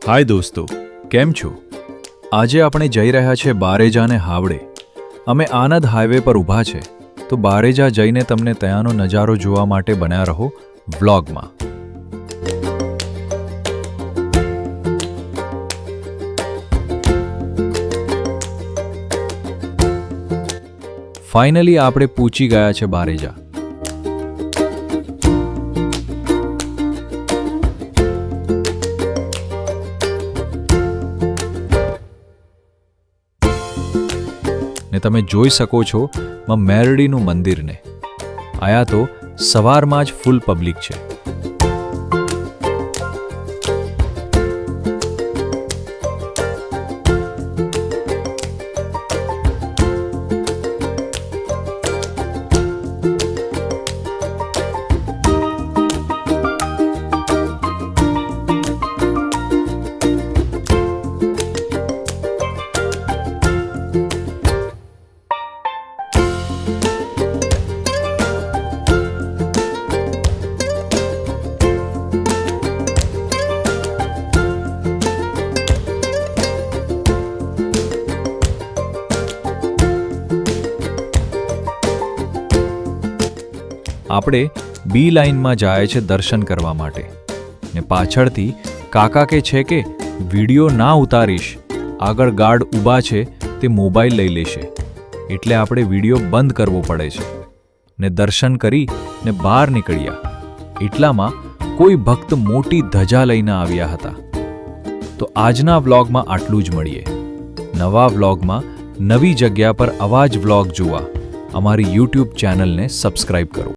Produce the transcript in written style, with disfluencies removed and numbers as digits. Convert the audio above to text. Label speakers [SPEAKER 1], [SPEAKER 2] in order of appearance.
[SPEAKER 1] હાય દોસ્તો, કેમ છો? આજે આપણે જઈ રહ્યા છે બારેજા ને હાવડે. અમે આનંદ હાઈવે પર ઊભા છે, તો બારેજા જઈને તમને ત્યાંનો નજારો જોવા માટે બન્યા રહો વ્લોગમાં. ફાઇનલી આપણે પહોંચી ગયા છે બારેજા. ને તમે જોઈ શકો છો મેરડીનું મંદિરને. આયા તો સવારમાં જ ફૂલ પબ્લિક છે. આપણે બી લાઇનમાં જાય છે દર્શન કરવા માટે, ને પાછળથી કાકા કે છે કે વિડીયો ના ઉતારીશ, આગળ ગાર્ડ ઊભા છે તે મોબાઈલ લઈ લેશે, એટલે આપણે વિડીયો બંધ કરવો પડે છે. ને દર્શન કરી ને બહાર નીકળ્યા એટલામાં કોઈ ભક્ત મોટી ધજા લઈને આવ્યા હતા. તો આજના વ્લોગમાં આટલું જ. મળીએ નવા વ્લોગમાં. નવી જગ્યા પર આવા જ વ્લોગ જોવા અમારી યુટ્યુબ ચેનલને સબસ્ક્રાઇબ કરો.